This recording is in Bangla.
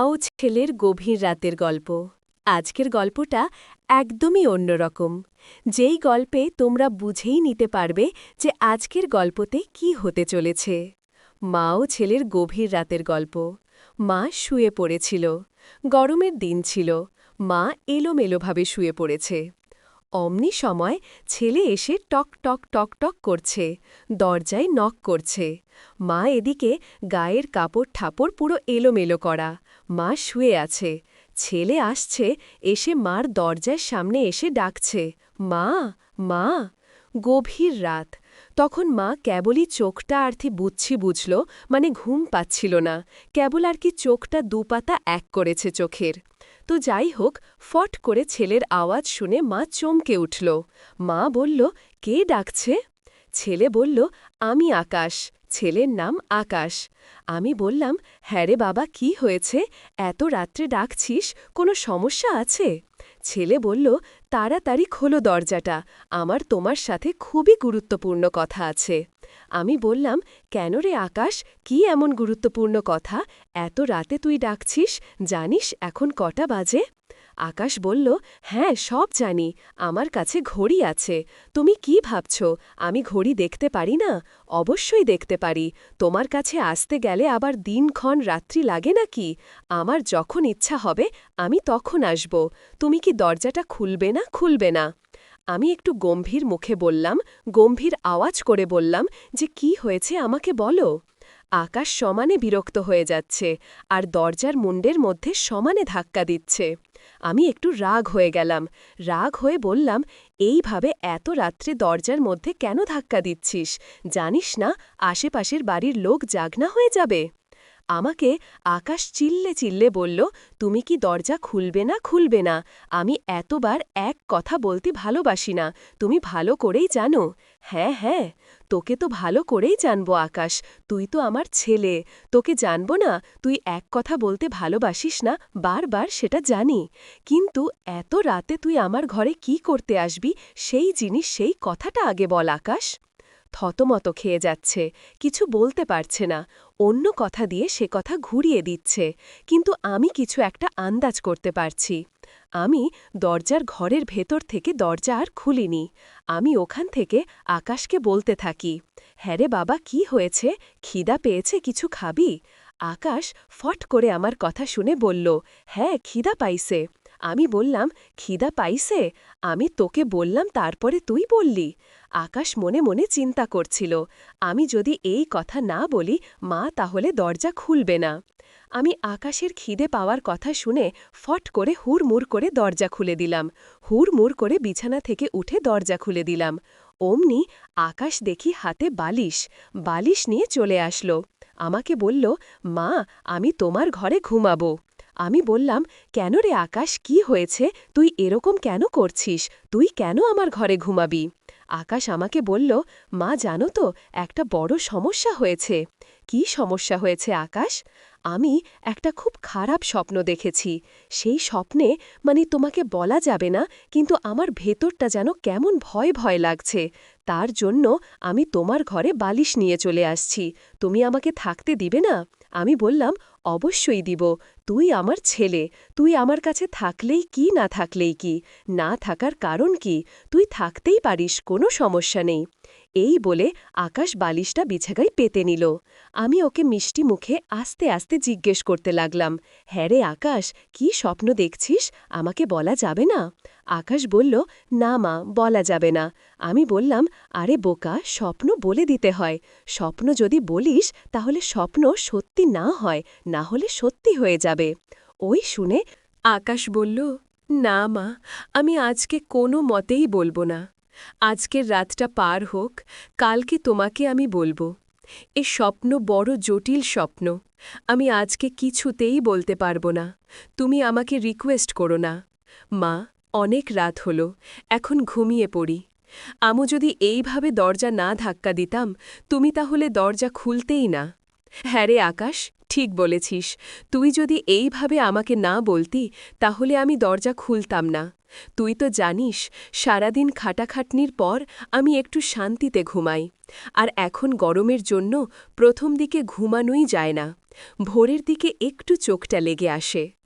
মা ও ছেলের গভীর রাতের গল্প। আজকের গল্পটা একদমই অন্যরকম। যেই গল্পে তোমরা বুঝেই নিতে পারবে যে আজকের গল্পতে কি হতে চলেছে। মা ও ছেলের গভীর রাতের গল্প। মা শুয়ে পড়েছিল। গরমের দিন ছিল। মা এলোমেলোভাবে শুয়ে পড়েছে। অমনি সময় ছেলে এসে টক টক টক টক করছে, দরজায় নক করছে। মা এদিকে গায়ের কাপড় ঠাপড় পুরো এলোমেলো করা। মা শুয়ে আছে। ছেলে আসছে, এসে মার দরজার সামনে এসে ডাকছে, মা, মা। গভীর রাত। তখন মা কেবলই চোখটা আর্থি বুঝল, মানে ঘুম পাচ্ছিল না, কেবল আর কি চোখটা দুপাতা এক করেছে চোখের। তো যাই হোক, ফট করে ছেলের আওয়াজ শুনে মা চমকে উঠল। মা বলল, কে ডাকছে? ছেলে বলল, আমি আকাশ। ছেলের নাম আকাশ। আমি বললাম, হ্যাঁ রে বাবা, কি হয়েছে? এত রাত্রে ডাকছিস, কোনো সমস্যা আছে? ছেলে বলল, তাড়াতাড়ি খোলো দরজাটা, আমার তোমার সাথে খুবই গুরুত্বপূর্ণ কথা আছে। আমি বললাম, কেন রে আকাশ, কি এমন গুরুত্বপূর্ণ কথা? এত রাতে তুই ডাকছিস? জানিস এখন কটা বাজে? আকাশ বলল, হ্যাঁ, সব জানি, আমার কাছে ঘড়ি আছে। তুমি কি ভাবছ আমি ঘড়ি দেখতে পারি না? অবশ্যই দেখতে পারি। তোমার কাছে আসতে গেলে আবার দিনক্ষণ রাত্রি লাগে নাকি? আমার যখন ইচ্ছা হবে আমি তখন আসব। তুমি কি দরজাটা খুলবে না? আমি একটু গম্ভীর মুখে বললাম, গম্ভীর আওয়াজ করে বললাম, যে কি হয়েছে আমাকে বলো। আকাশ সমানে বিরক্ত হয়ে যাচ্ছে, আর দরজার মুন্ডের মধ্যে সমানে ধাক্কা দিচ্ছে। আমি একটু রাগ হয়ে গেলাম। রাগ হয়ে বললাম, এইভাবে এত রাত্রে দরজার মধ্যে কেন ধাক্কা দিচ্ছিস? জানিস না আশেপাশের বাড়ির লোক জাগনা হয়ে যাবে? আমাকে আকাশ চিল্লে চিল্লে বলল, তুমি কি দরজা খুলবে না? আমি এতবার এক কথা বলতে ভালোবাসি না, তুমি ভালো করেই জানো। হ্যাঁ হ্যাঁ, তোকে তো ভালো করেই জানবো আকাশ, তুই তো আমার ছেলে, তোকে জানবো না তুই এক কথা বলতে ভালোবাসিস না, বারবার সেটা জানি। কিন্তু এত রাতে তুই আমার ঘরে কি করতে আসবি, সেই জিনিস সেই কথাটা আগে বল আকাশ। থতমত খেয়ে যাচ্ছে, কিছু বলতে পারছে না, অন্য কথা দিয়ে সে কথা ঘুরিয়ে দিচ্ছে। কিন্তু আমি কিছু একটা আন্দাজ করতে পারছি। আমি দরজার ঘরের ভেতর থেকে দরজা আর খুলিনি। আমি ওখান থেকে আকাশকে বলতে থাকি, হ্যাঁ রে বাবা, কি হয়েছে? খিদা পেয়েছে, কিছু খাবি? আকাশ ফট করে আমার কথা শুনে বলল, হ্যাঁ, খিদা পাইছে। আমি বললাম, খিদা পাইছে? আমি তোকে বললাম, তারপরে তুই বললি? আকাশ মনে মনে চিন্তা করছিল, আমি যদি এই কথা না বলি মা তাহলে দরজা খুলবে না। আমি আকাশের খিদে পাওয়ার কথা শুনে ফট করে হুড়মুড় করে দরজা খুলে দিলাম। হুড়মুড় করে বিছানা থেকে উঠে দরজা খুলে দিলাম। অমনি আকাশ দেখি হাতে বালিশ। বালিশ নিয়ে চলে আসলো। আমাকে বলল, মা, আমি তোমার ঘরে ঘুমাবো। আমি বললাম, কেন রে আকাশ, কি হয়েছে? তুই এরকম কেন করছিস? তুই কেন আমার ঘরে ঘুমাবি? আকাশ আমাকে বলল, মা জানো তো, একটা বড় সমস্যা হয়েছে। কি সমস্যা হয়েছে আকাশ? আমি একটা খুব খারাপ স্বপ্ন দেখেছি। সেই স্বপ্নে, মানে তোমাকে বলা যাবে না, কিন্তু আমার ভেতরটা যেন কেমন ভয় ভয় লাগছে। তার জন্য আমি তোমার ঘরে বালিশ নিয়ে চলে আসছি। তুমি আমাকে থাকতে দিবে না? আমি বললাম, অবশ্যই দিব। তুই আমার ছেলে, তুই আমার কাছে থাকলেই কি, না থাকলেই কি? না থাকার কারণ কি? তুই থাকতেই পারিস, কোনো সমস্যা নেই। এই বলে আকাশ বালিশটা বিছাগায় পেতে নিল। আমি ওকে মিষ্টি মুখে আস্তে আস্তে জিজ্ঞেস করতে লাগলাম, হ্যাঁ রে আকাশ, কি স্বপ্ন দেখছিস? আমাকে বলা যাবে না? আকাশ বলল, না মা, বলা যাবে না। আমি বললাম, আরে বোকা, স্বপ্ন বলে দিতে হয়। স্বপ্ন যদি বলিস তাহলে স্বপ্ন সত্যি না হয়, না হলে সত্যি হয়ে যাবে। ওই শুনে আকাশ বলল, না মা, আমি আজকে কোনো মতেই বলবো না। আজকের রাতটা পার হোক, কালকে তোমাকে আমি বলবো। এ স্বপ্ন বড় জটিল স্বপ্ন, আমি আজকে কিছুতেই বলতে পারবো না। তুমি আমাকে রিকোয়েস্ট করো না। মা, অনেক রাত হলো, এখন ঘুমিয়ে পড়ি। আমু যদি এইভাবে দরজা না ধাক্কা দিতাম, তুমি তাহলে দরজা খুলতেই না। হ্যাঁ রে আকাশ, ঠিক বলেছিস, তুই যদি এইভাবে আমাকে না বলতি তাহলে আমি দরজা খুলতাম না। তুই তো জানিস, সারাদিন খাটাখাটনির পর আমি একটু শান্তিতে ঘুমাই। আর এখন গরমের জন্য প্রথম দিকে ঘুমানোই যায় না। ভোরের দিকে একটু চোখটা লেগে আসে